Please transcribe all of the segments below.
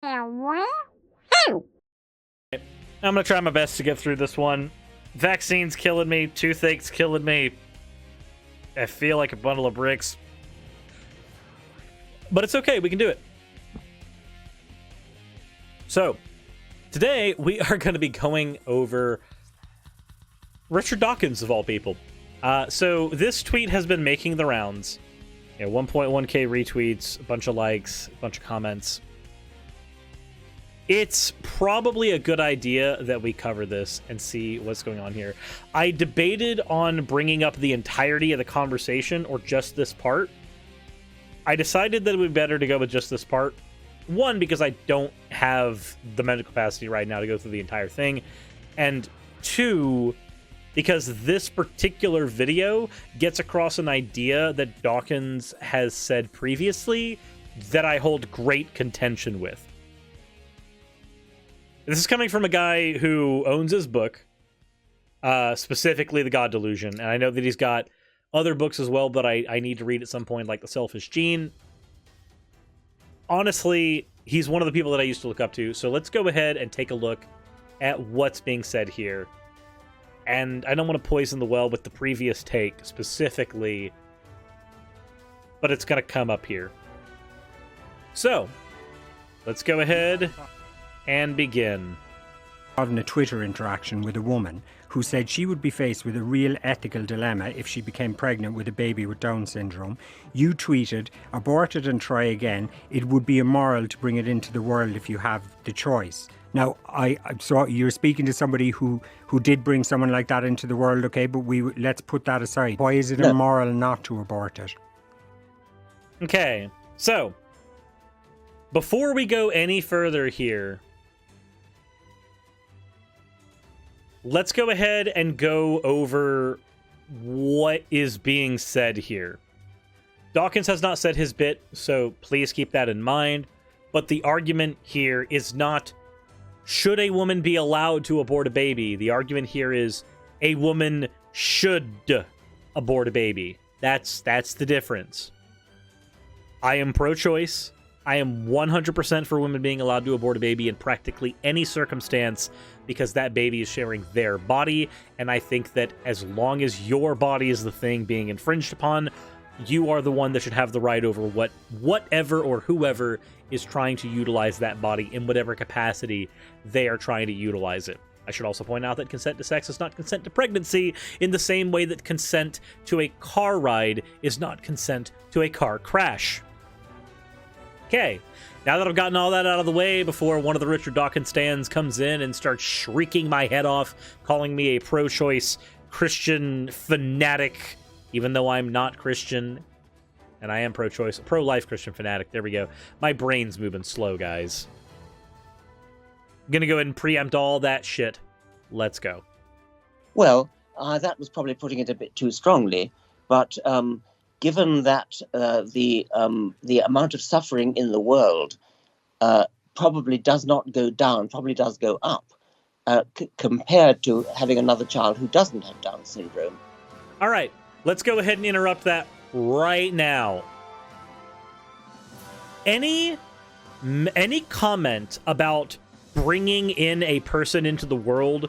I'm gonna try my best to get through this one. Vaccine's killing me. Toothache's killing me. I feel like a bundle of bricks. But it's okay. We can do it. So, today we are going to be going over Richard Dawkins, of all people. So this tweet has been making the rounds. 1.1k retweets, a bunch of likes, a bunch of comments. It's probably a good idea that we cover this and see what's going on here. I debated on bringing up the entirety of the conversation or just this part. I decided that it would be better to go with just this part. One, because I don't have the mental capacity right now to go through the entire thing. And two, because this particular video gets across an idea that Dawkins has said previously that I hold great contention with. This is coming from a guy who owns his book, specifically The God Delusion. And I know that he's got other books as well, but I need to read at some point, like The Selfish Gene. Honestly, he's one of the people that I used to look up to. So let's go ahead and take a look at what's being said here. And I don't want to poison the well with the previous take specifically, but it's going to come up here. So, let's go ahead and begin. In a Twitter interaction with a woman who said she would be faced with a real ethical dilemma if she became pregnant with a baby with Down syndrome. You tweeted, "Abort it and try again. It would be immoral to bring it into the world if you have the choice." Now, I saw you're speaking to somebody who did bring someone like that into the world, okay? But let's put that aside. Why is it immoral not to abort it? Okay, so before we go any further here, let's go ahead and go over what is being said here. Dawkins has not said his bit, so please keep that in mind. But the argument here is not, should a woman be allowed to abort a baby? The argument here is, a woman should abort a baby. That's the difference. I am pro-choice. I am 100% for women being allowed to abort a baby in practically any circumstance, because that baby is sharing their body, and I think that as long as your body is the thing being infringed upon, you are the one that should have the right over whatever or whoever is trying to utilize that body in whatever capacity they are trying to utilize it. I should also point out that consent to sex is not consent to pregnancy, in the same way that consent to a car ride is not consent to a car crash. Okay, now that I've gotten all that out of the way before one of the Richard Dawkins stands comes in and starts shrieking my head off, calling me a pro-choice Christian fanatic, even though I'm not Christian, and I am pro-choice, pro-life Christian fanatic. There we go. My brain's moving slow, guys. I'm gonna go ahead and preempt all that shit. Let's go. Well, that was probably putting it a bit too strongly, but given that the amount of suffering in the world probably does not go down, probably does go up, compared to having another child who doesn't have Down syndrome. All right, let's go ahead and interrupt that right now. Any comment about bringing in a person into the world,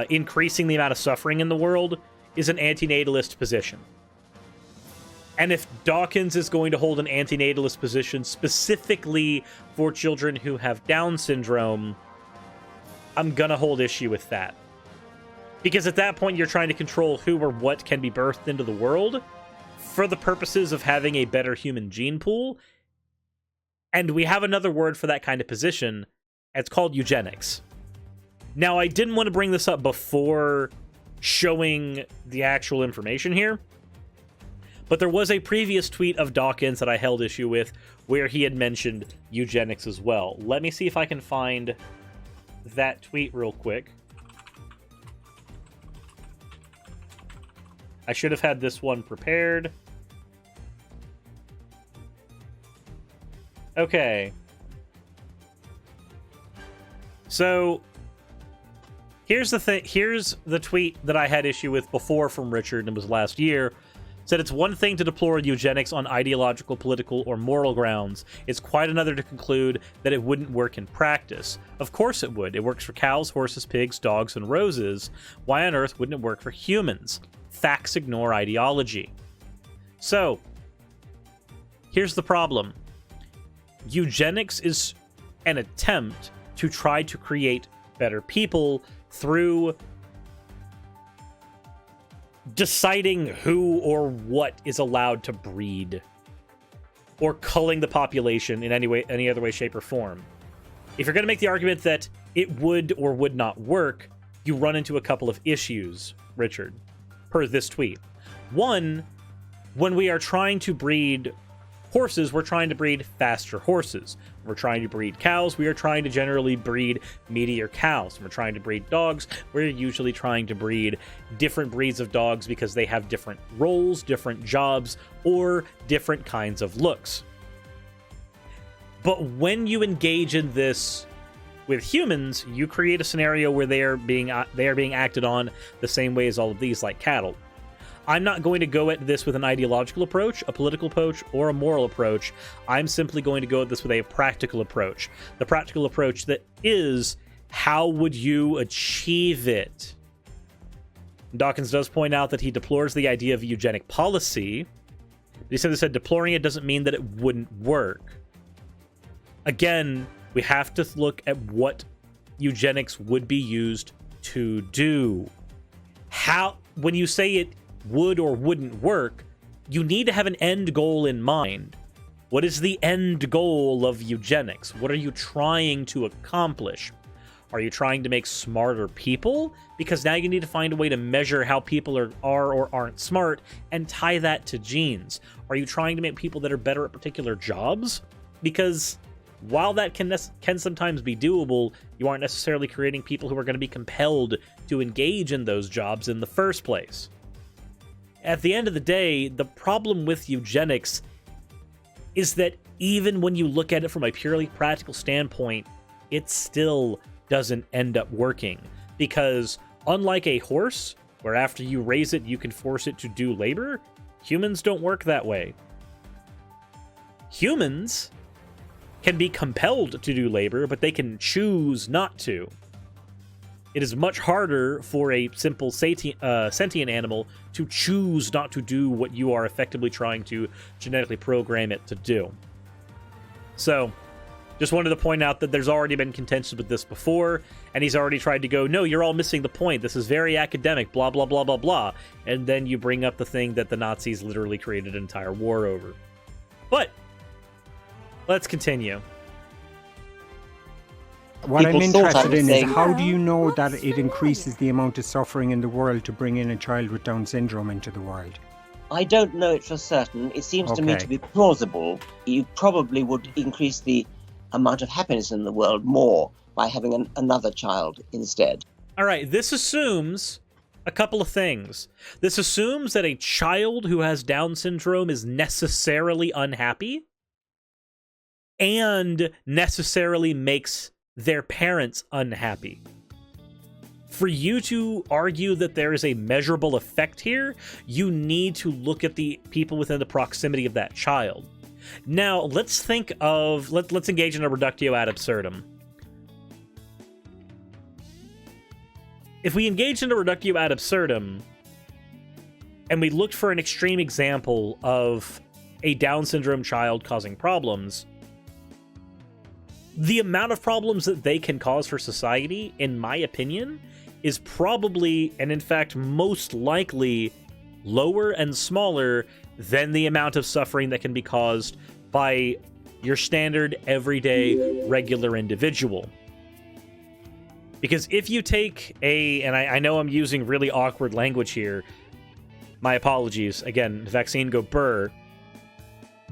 increasing the amount of suffering in the world, is an antinatalist position. And if Dawkins is going to hold an antinatalist position specifically for children who have Down syndrome, I'm gonna hold issue with that. Because at that point, you're trying to control who or what can be birthed into the world for the purposes of having a better human gene pool. And we have another word for that kind of position. It's called eugenics. Now, I didn't want to bring this up before showing the actual information here, but there was a previous tweet of Dawkins that I held issue with where he had mentioned eugenics as well. Let me see if I can find that tweet real quick. I should have had this one prepared. Okay. So here's the thing. Here's the tweet that I had issue with before from Richard, and it was last year. Said it's one thing to deplore eugenics on ideological, political, or moral grounds. It's quite another to conclude that it wouldn't work in practice. Of course it would. It works for cows, horses, pigs, dogs, and roses. Why on earth wouldn't it work for humans? Facts ignore ideology. So, here's the problem. Eugenics is an attempt to try to create better people through deciding who or what is allowed to breed, or culling the population in any other way, shape, or form. If you're going to make the argument that it would or would not work, you run into a couple of issues, Richard, per this tweet. One, when we are trying to breed horses, we're trying to breed faster horses. We're trying to breed cows, we are trying to generally breed meatier cows. We're trying to breed dogs, we're usually trying to breed different breeds of dogs because they have different roles, different jobs, or different kinds of looks. But when you engage in this with humans, you create a scenario where they are being acted on the same way as all of these, like cattle. I'm not going to go at this with an ideological approach, a political approach, or a moral approach. I'm simply going to go at this with a practical approach. The practical approach that is, how would you achieve it? Dawkins does point out that he deplores the idea of eugenic policy. He simply said deploring it doesn't mean that it wouldn't work. Again, we have to look at what eugenics would be used to do. When you say it would or wouldn't work, you need to have an end goal in mind. What is the end goal of eugenics? What are you trying to accomplish? Are you trying to make smarter people? Because now you need to find a way to measure how people are or aren't smart and tie that to genes. Are you trying to make people that are better at particular jobs? Because while that can sometimes be doable, you aren't necessarily creating people who are going to be compelled to engage in those jobs in the first place. At the end of the day, the problem with eugenics is that even when you look at it from a purely practical standpoint, it still doesn't end up working. Because unlike a horse, where after you raise it, you can force it to do labor, humans don't work that way. Humans can be compelled to do labor, but they can choose not to. It is much harder for a simple sentient animal to choose not to do what you are effectively trying to genetically program it to do. So, just wanted to point out that there's already been contention with this before, and he's already tried to go, no, you're all missing the point. This is very academic, blah, blah, blah, blah, blah. And then you bring up the thing that the Nazis literally created an entire war over. But, let's continue. What I'm People thought I interested was in is saying- how do you know that it increases the amount of suffering in the world to bring in a child with Down syndrome into the world? I don't know it for certain. It seems to me Okay. to be plausible. You probably would increase the amount of happiness in the world more by having another child instead. All right, this assumes a couple of things. This assumes that a child who has Down syndrome is necessarily unhappy and necessarily makes their parents unhappy. For you to argue that there is a measurable effect here, you need to look at the people within the proximity of that child. Now, let's think of... Let's engage in a reductio ad absurdum. If we engage in a reductio ad absurdum, and we looked for an extreme example of a Down syndrome child causing problems, the amount of problems that they can cause for society, in my opinion, is probably, and in fact most likely, lower and smaller than the amount of suffering that can be caused by your standard, everyday, regular individual. Because if you take and I know I'm using really awkward language here, my apologies, again, vaccine go burr,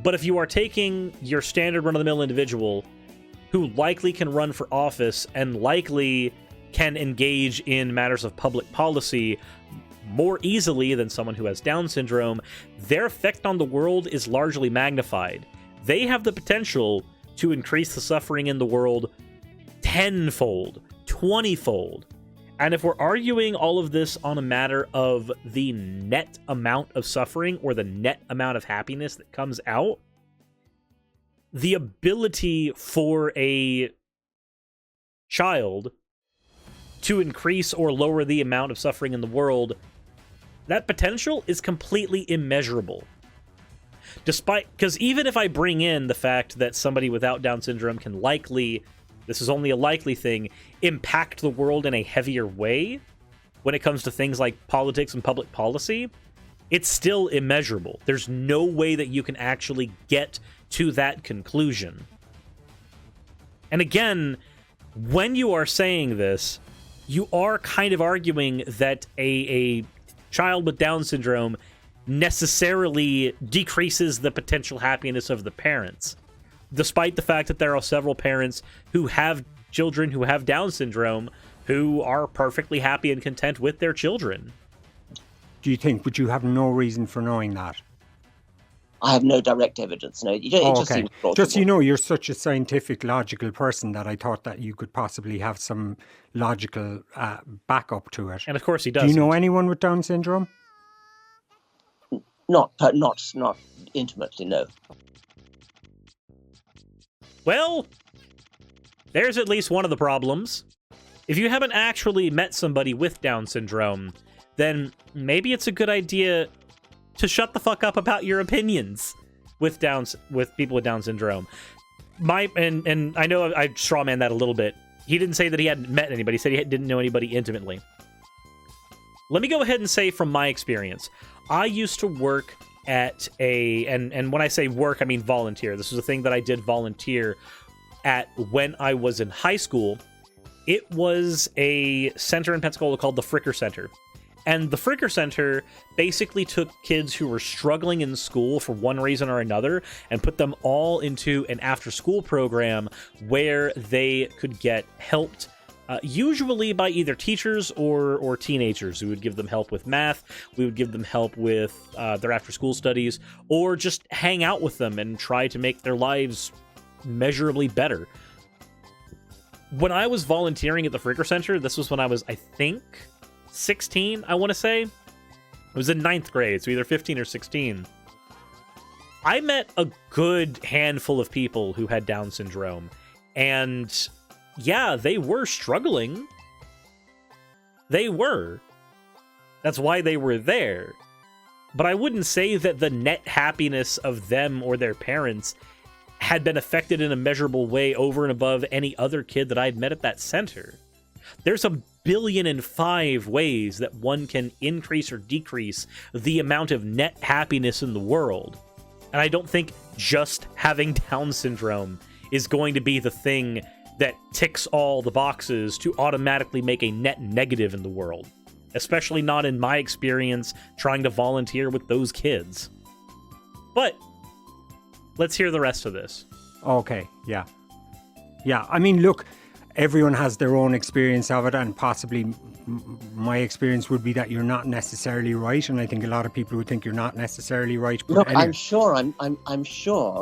but if you are taking your standard run-of-the-mill individual who likely can run for office and likely can engage in matters of public policy more easily than someone who has Down syndrome, their effect on the world is largely magnified. They have the potential to increase the suffering in the world tenfold, 20-fold, And if we're arguing all of this on a matter of the net amount of suffering or the net amount of happiness that comes out, the ability for a child to increase or lower the amount of suffering in the world, that potential is completely immeasurable. Because even if I bring in the fact that somebody without Down syndrome can likely, this is only a likely thing, impact the world in a heavier way when it comes to things like politics and public policy, it's still immeasurable. There's no way that you can actually get to that conclusion. And again, when you are saying this, you are kind of arguing that a child with Down syndrome necessarily decreases the potential happiness of the parents, despite the fact that there are several parents who have children who have Down syndrome who are perfectly happy and content with their children. Do you think? But you have no reason for knowing that. I have no direct evidence. No, it just seems plausible. Just, you know, you're such a scientific, logical person that I thought that you could possibly have some logical backup to it. And of course he does. Do you know anyone with Down syndrome? Not intimately, no. Well, there's at least one of the problems. If you haven't actually met somebody with Down syndrome, then maybe it's a good idea to shut the fuck up about your opinions with people with Down syndrome. And I know I strawman that a little bit. He didn't say that he hadn't met anybody. He said he didn't know anybody intimately. Let me go ahead and say from my experience, I used to work at and when I say work, I mean volunteer. This was a thing that I did volunteer at when I was in high school. It was a center in Pensacola called the Fricker Center. And the Fricker Center basically took kids who were struggling in school for one reason or another and put them all into an after-school program where they could get helped, usually by either teachers or teenagers who would give them help with math. We would give them help with their after-school studies, or just hang out with them and try to make their lives measurably better. When I was volunteering at the Fricker Center, this was when I was, I think, 16, I want to say. It was in 9th grade, so either 15 or 16. I met a good handful of people who had Down syndrome, and yeah, they were struggling. They were. That's why they were there. But I wouldn't say that the net happiness of them or their parents had been affected in a measurable way over and above any other kid that I'd met at that center. There's 1,000,000,005 ways that one can increase or decrease the amount of net happiness in the world. And I don't think just having Down syndrome is going to be the thing that ticks all the boxes to automatically make a net negative in the world. Especially not in my experience trying to volunteer with those kids. But let's hear the rest of this. Okay, yeah. Yeah, I mean, look, everyone has their own experience of it, and possibly my experience would be that you're not necessarily right, and I think a lot of people would think you're not necessarily right. But look, anyway. I'm sure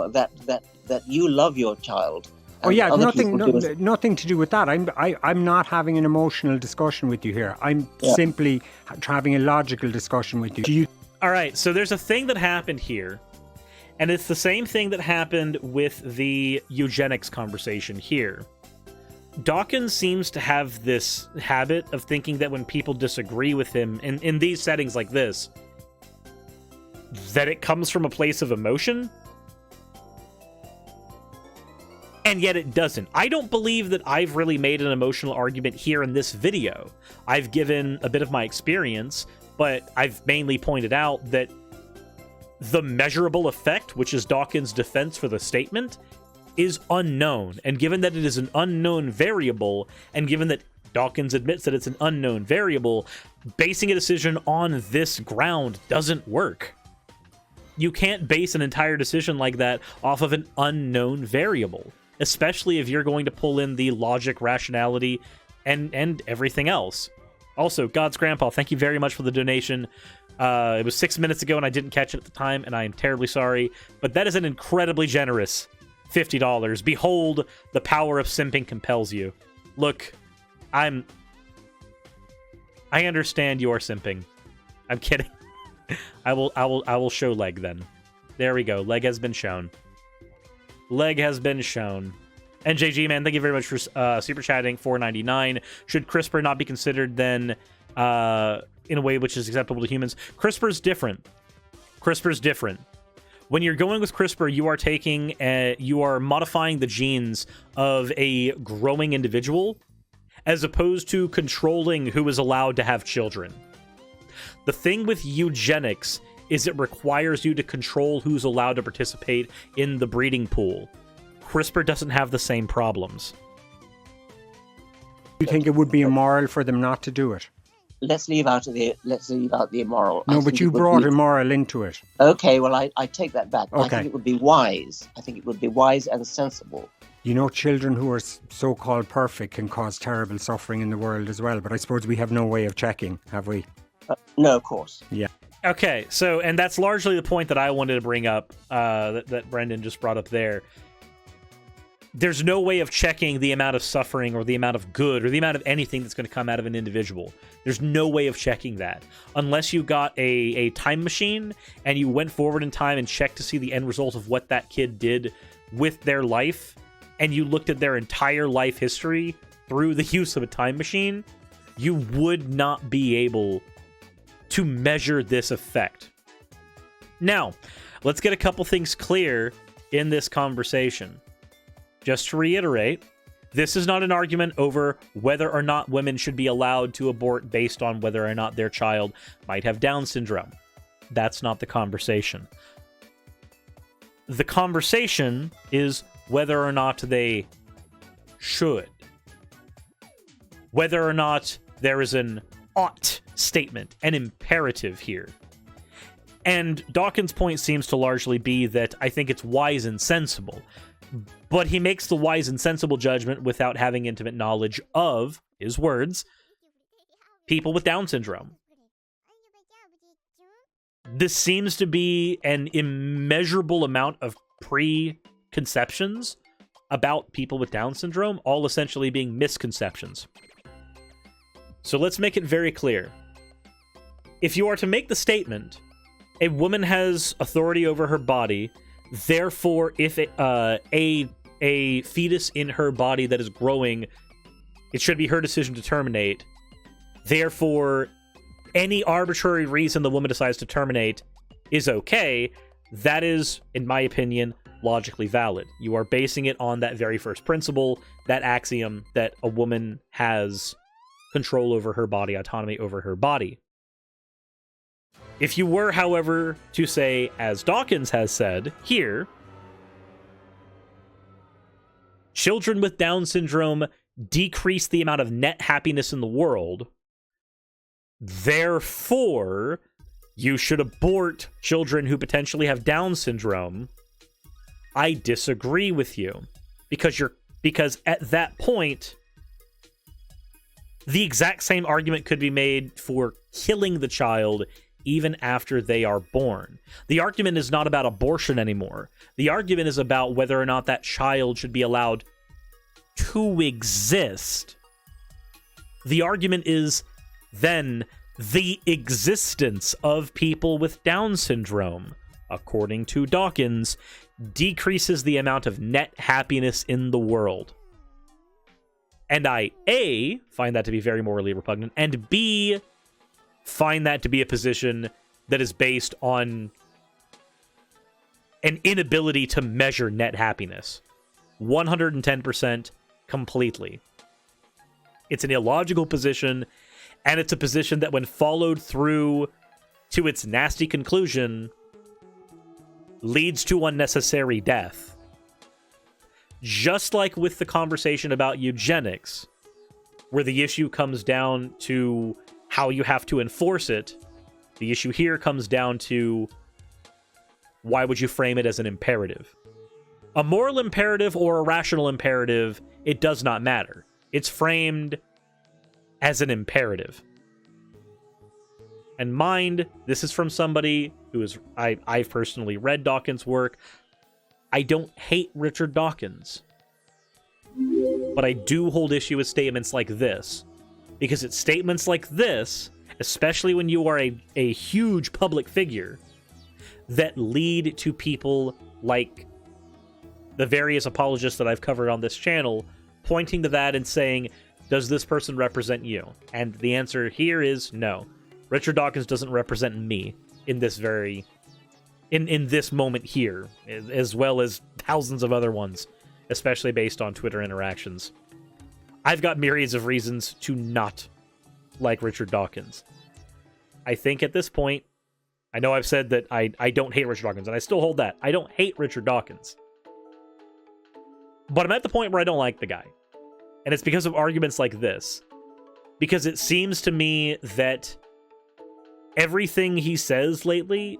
that you love your child. Oh yeah, nothing to do with that. I'm not having an emotional discussion with you here. I'm simply having a logical discussion with you. All right, so there's a thing that happened here, and it's the same thing that happened with the eugenics conversation here. Dawkins seems to have this habit of thinking that when people disagree with him in these settings like this, that it comes from a place of emotion. And yet it doesn't. I don't believe that I've really made an emotional argument here in this video. I've given a bit of my experience, but I've mainly pointed out that the measurable effect, which is Dawkins' defense for the statement, is unknown. And given that it is an unknown variable, and given that Dawkins admits that it's an unknown variable, basing a decision on this ground doesn't work. You can't base an entire decision like that off of an unknown variable, especially if you're going to pull in the logic, rationality, and everything else. Also, God's Grandpa, thank you very much for the donation. It was 6 minutes ago and I didn't catch it at the time, and I am terribly sorry, but that is an incredibly generous $50. Behold, the power of simping compels you. Look, I understand you are simping. I'm kidding. I will show leg then. There we go. Leg has been shown. Leg has been shown. NJG, man, thank you very much for super chatting. $4.99. Should CRISPR not be considered then in a way which is acceptable to humans? CRISPR's different. CRISPR's different. When you're going with CRISPR, you are modifying the genes of a growing individual, as opposed to controlling who is allowed to have children. The thing with eugenics is it requires you to control who's allowed to participate in the breeding pool. CRISPR doesn't have the same problems. You think it would be immoral for them not to do it? Let's leave out the immoral. No, but you brought immoral into it. Okay, well, I take that back. Okay. I think it would be wise. I think it would be wise and sensible. You know, children who are so-called perfect can cause terrible suffering in the world as well, but I suppose we have no way of checking, have we? No, of course. Yeah. Okay, so, and that's largely the point that I wanted to bring up, that Brendan just brought up there. There's no way of checking the amount of suffering or the amount of good or the amount of anything that's going to come out of an individual. There's no way of checking that. Unless you got a time machine and you went forward in time and checked to see the end result of what that kid did with their life, and you looked at their entire life history through the use of a time machine, you would not be able to measure this effect. Now, let's get a couple things clear in this conversation. Just to reiterate, this is not an argument over whether or not women should be allowed to abort based on whether or not their child might have Down syndrome. That's not the conversation. The conversation is whether or not they should. Whether or not there is an ought statement, an imperative here. And Dawkins' point seems to largely be that I think it's wise and sensible. But he makes the wise and sensible judgment without having intimate knowledge of, his words, people with Down syndrome. This seems to be an immeasurable amount of preconceptions about people with Down syndrome, all essentially being misconceptions. So let's make it very clear. If you are to make the statement, a woman has authority over her body, therefore, if a fetus in her body that is growing, it should be her decision to terminate. Therefore, any arbitrary reason the woman decides to terminate is okay. That is, in my opinion, logically valid. You are basing it on that very first principle, that axiom that a woman has control over her body, autonomy over her body. If you were, however, to say, as Dawkins has said here, children with Down syndrome decrease the amount of net happiness in the world, therefore, you should abort children who potentially have Down syndrome, I disagree with you. Because at that point, the exact same argument could be made for killing the child even after they are born. The argument is not about abortion anymore. The argument is about whether or not that child should be allowed to exist. The argument is then the existence of people with Down syndrome, according to Dawkins, decreases the amount of net happiness in the world. And I, A, find that to be very morally repugnant, and B, find that to be a position that is based on an inability to measure net happiness. 110% completely. It's an illogical position, and it's a position that when followed through to its nasty conclusion, leads to unnecessary death. Just like with the conversation about eugenics, where the issue comes down to how you have to enforce it, the issue here comes down to why would you frame it as an imperative? A moral imperative or a rational imperative, it does not matter. It's framed as an imperative. And mind, this is from somebody who is, I've personally read Dawkins' work. I don't hate Richard Dawkins, but I do hold issue with statements like this. because it's statements like this, especially when you are a huge public figure, that lead to people like the various apologists that I've covered on this channel pointing to that and saying, does this person represent you? And the answer here is no. Richard Dawkins doesn't represent me in this in this moment here, as well as thousands of other ones, especially based on Twitter interactions. I've got myriads of reasons to not like Richard Dawkins. I think at this point, I know I've said that I don't hate Richard Dawkins, and I still hold that. I don't hate Richard Dawkins. But I'm at the point where I don't like the guy. And it's because of arguments like this. Because it seems to me that everything he says lately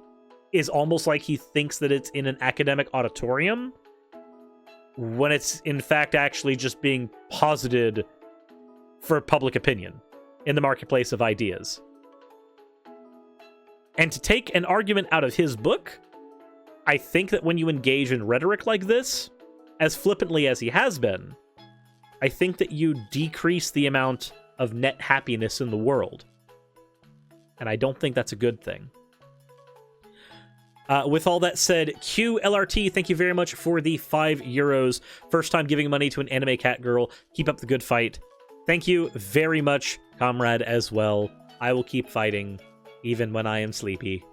is almost like he thinks that it's in an academic auditorium, when it's in fact actually just being posited for public opinion in the marketplace of ideas. And to take an argument out of his book, I think that when you engage in rhetoric like this, as flippantly as he has been, I think that you decrease the amount of net happiness in the world. And I don't think that's a good thing. With all that said, QLRT, thank you very much for the €5. First time giving money to an anime cat girl. Keep up the good fight. Thank you very much, comrade, as well. I will keep fighting, even when I am sleepy.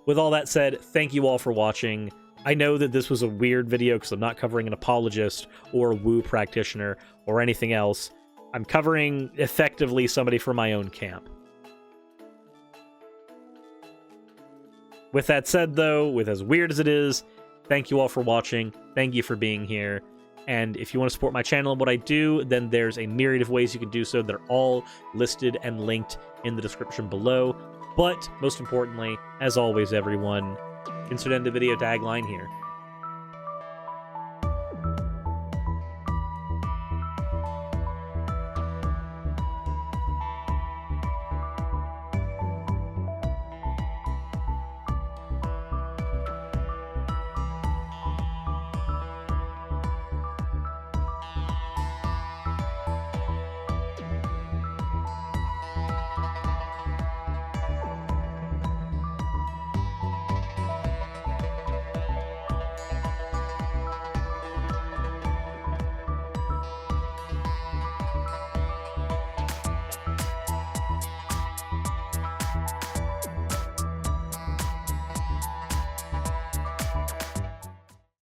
With all that said, thank you all for watching. I know that this was a weird video because I'm not covering an apologist or a woo practitioner or anything else. I'm covering, effectively, somebody from my own camp. With that said, though, with as weird as it is, thank you all for watching. Thank you for being here. And if you want to support my channel and what I do, then there's a myriad of ways you can do so. They're all listed and linked in the description below. But, most importantly, as always, everyone, insert end the video tagline here.